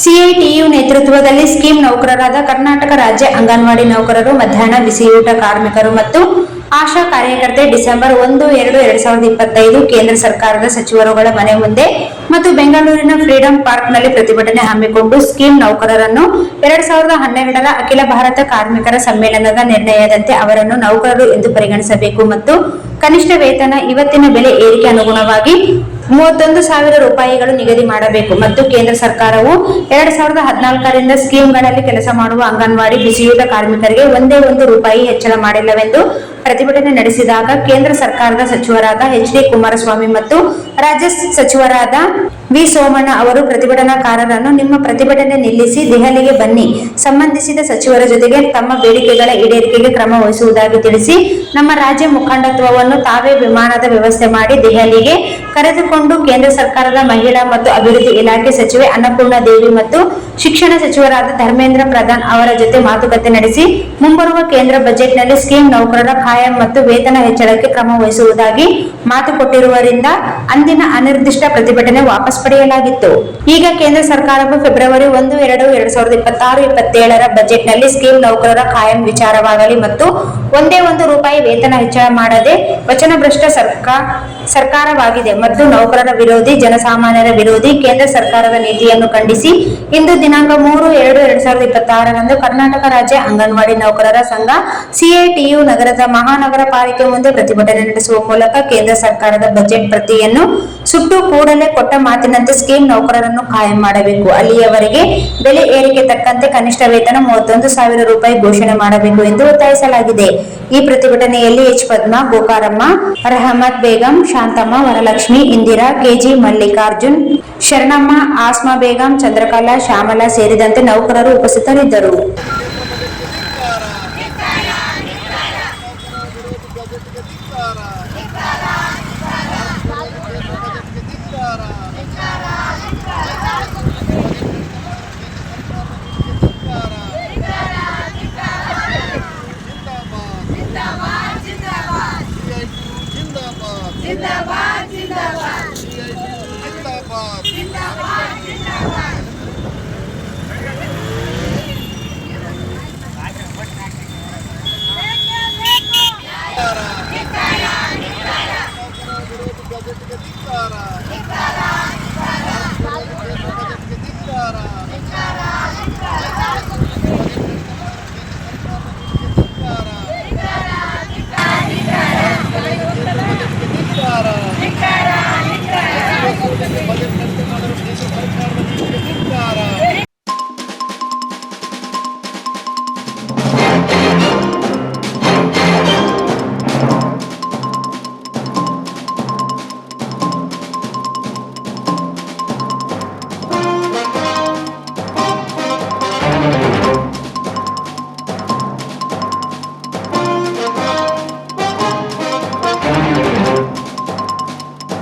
CITU ನೇತೃತ್ವದಲ್ಲಿ scheme ನೌಕರರಾದ Karnataka ರಾಜ್ಯ ಅಂಗನವಾಡಿ ನೌಕರರು, ಮಧ್ಯಾಹ್ನ ಬಿಸಿಯೂಟ ಕಾರ್ಮಿಕರು ಮತ್ತು ಆಶಾ ಕಾರ್ಯಕರ್ತೆ ಡಿಸೆಂಬರ್ 1-2-2025 ಕೇಂದ್ರ ಸರ್ಕಾರದ ಸಚಿವರುಗಳ ಮನೆ ಮುಂದೆ ಮತ್ತು ಬೆಂಗಳೂರಿನ ಫ್ರೀಡಂ ಪಾರ್ಕ್ನಲ್ಲಿ ಪ್ರತಿಭಟನೆ ಹಮ್ಮಿಕೊಂಡು ಸ್ಕೀಮ್ ನೌಕರರನ್ನು 2012ರ ಅಖಿಲ ಭಾರತ ಕಾರ್ಮಿಕರ ಸಮ್ಮೇಳನದ ನಿರ್ಣಯದಂತೆ ಅವರನ್ನು ನೌಕರರು ಎಂದು ಪರಿಗಣಿಸಬೇಕು ಮತ್ತು ಕನಿಷ್ಠ ವೇತನ ಇವತ್ತಿನ ಬೆಲೆ ಏರಿಕೆ ಅನುಗುಣವಾಗಿ 31,000 ರೂಪಾಯಿಗಳು ನಿಗದಿ ಮಾಡಬೇಕು ಮತ್ತು ಕೇಂದ್ರ ಸರ್ಕಾರವು 2014ರಿಂದ ಸ್ಕೀಮ್ಗಳಲ್ಲಿ ಕೆಲಸ ಮಾಡುವ ಅಂಗನವಾಡಿ ಬಿಸಿಯೂಟ ಕಾರ್ಮಿಕರಿಗೆ ಒಂದೇ ಒಂದು ರೂಪಾಯಿ ಹೆಚ್ಚಳ ಮಾಡಿಲ್ಲವೆಂದು ಪ್ರತಿಭಟನೆ ನಡೆಸಿದಾಗ ಕೇಂದ್ರ ಸರ್ಕಾರದ ಸಚಿವರಾದ ಎಚ್.ಡಿ. ಕುಮಾರಸ್ವಾಮಿ ಮತ್ತು ರಾಜ್ಯ ಸಚಿವರಾದ ವಿ. ಸೋಮಣ್ಣ ಅವರು ಪ್ರತಿಭಟನಾಕಾರರನ್ನು ನಿಮ್ಮ ಪ್ರತಿಭಟನೆ ನಿಲ್ಲಿಸಿ ದೆಹಲಿಗೆ ಬನ್ನಿ, ಸಂಬಂಧಿಸಿದ ಸಚಿವರ ಜೊತೆಗೆ ತಮ್ಮ ಬೇಡಿಕೆಗಳ ಈಡೇರಿಕೆಗೆ ಕ್ರಮ ವಹಿಸುವುದಾಗಿ ತಿಳಿಸಿ ನಮ್ಮ ರಾಜ್ಯ ಮುಖಂಡತ್ವವನ್ನು ತಾವೇ ವಿಮಾನದ ವ್ಯವಸ್ಥೆ ಮಾಡಿ ದೆಹಲಿಗೆ ಕರೆದುಕೊಂಡು ಕೇಂದ್ರ ಸರ್ಕಾರದ ಮಹಿಳಾ ಮತ್ತು ಅಭಿವೃದ್ಧಿ ಇಲಾಖೆ ಸಚಿವೆ ಅನ್ನಪೂರ್ಣ ದೇವಿ ಮತ್ತು ಶಿಕ್ಷಣ ಸಚಿವರಾದ ಧರ್ಮೇಂದ್ರ ಪ್ರಧಾನ್ ಅವರ ಜೊತೆ ಮಾತುಕತೆ ನಡೆಸಿ ಮುಂಬರುವ ಕೇಂದ್ರ ಬಜೆಟ್ನಲ್ಲಿ ಸ್ಕೀಮ್ ನೌಕರರ ಖಾಯಂ ಮತ್ತು ವೇತನ ಹೆಚ್ಚಳಕ್ಕೆ ಕ್ರಮ ವಹಿಸುವುದಾಗಿ ಮಾತು ಕೊಟ್ಟಿರುವುದರಿಂದ ಅಂದಿನ ಅನಿರ್ದಿಷ್ಟ ಪ್ರತಿಭಟನೆ ವಾಪಸ್ ಪಡೆಯಲಾಗಿತ್ತು. ಈಗ ಕೇಂದ್ರ ಸರ್ಕಾರವು ಫೆಬ್ರವರಿ 1-2-2026-27ರ ಬಜೆಟ್ನಲ್ಲಿ ಸ್ಕೀಮ್ ನೌಕರರ ಖಾಯಂ ವಿಚಾರವಾಗಲಿ ಮತ್ತು ಒಂದೇ ಒಂದು ರೂಪಾಯಿ ವೇತನ ಹೆಚ್ಚಳ ಮಾಡದೆ ವಚನಭ್ರಷ್ಟ ಸರ್ಕಾರವಾಗಿದೆ ಮತ್ತು ನೌಕರರ ವಿರೋಧಿ, ಜನಸಾಮಾನ್ಯರ ವಿರೋಧಿ ಕೇಂದ್ರ ಸರ್ಕಾರದ ನೀತಿಯನ್ನು ಖಂಡಿಸಿ ಇಂದು ದಿನಾಂಕ 3-2-2026ರಂದು ಕರ್ನಾಟಕ ರಾಜ್ಯ ಅಂಗನವಾಡಿ ನೌಕರರ ಸಂಘ ಸಿಐಟಿಯು ನಗರದ ಮಹಾನಗರ ಪಾಲಿಕೆ ಮುಂದೆ ಪ್ರತಿಭಟನೆ ನಡೆಸುವ ಮೂಲಕ ಕೇಂದ್ರ ಸರ್ಕಾರದ ಬಜೆಟ್ ಪ್ರತಿಯನ್ನು ಸುಟ್ಟು ಕೂಡಲೇ ಕೊಟ್ಟ ಮಾತಿನಂತೆ ಸ್ಕೀಮ್ ನೌಕರರನ್ನು ಖಾಯಂ ಮಾಡಬೇಕು, ಅಲ್ಲಿಯವರೆಗೆ ಬೆಲೆ ಏರಿಕೆ ತಕ್ಕಂತೆ ಕನಿಷ್ಠ ವೇತನ 31,000 ರೂಪಾಯಿ ಘೋಷಣೆ ಮಾಡಬೇಕು ಎಂದು ಒತ್ತಾಯಿಸಲಾಗಿದೆ. ಈ ಪ್ರತಿಭಟನೆಯಲ್ಲಿ ಎಚ್. ಪದ್ಮಾ, ಗೋಕಾರಮ್ಮ, ರಹಮತ್ ಬೇಗಂ, ಶಾಂತಮ್ಮ, ವರಲಕ್ಷ್ಮಿ, ಇಂದಿರಾ, ಕೆಜಿ ಮಲ್ಲಿಕಾರ್ಜುನ್, ಶರಣಮ್ಮ, ಆಸ್ಮಾ ಬೇಗಂ, ಚಂದ್ರಕಲಾ, ಶ್ಯಾಮಲಾ ಸೇರಿದಂತೆ ನೌಕರರು ಉಪಸ್ಥಿತರಿದ್ದರು.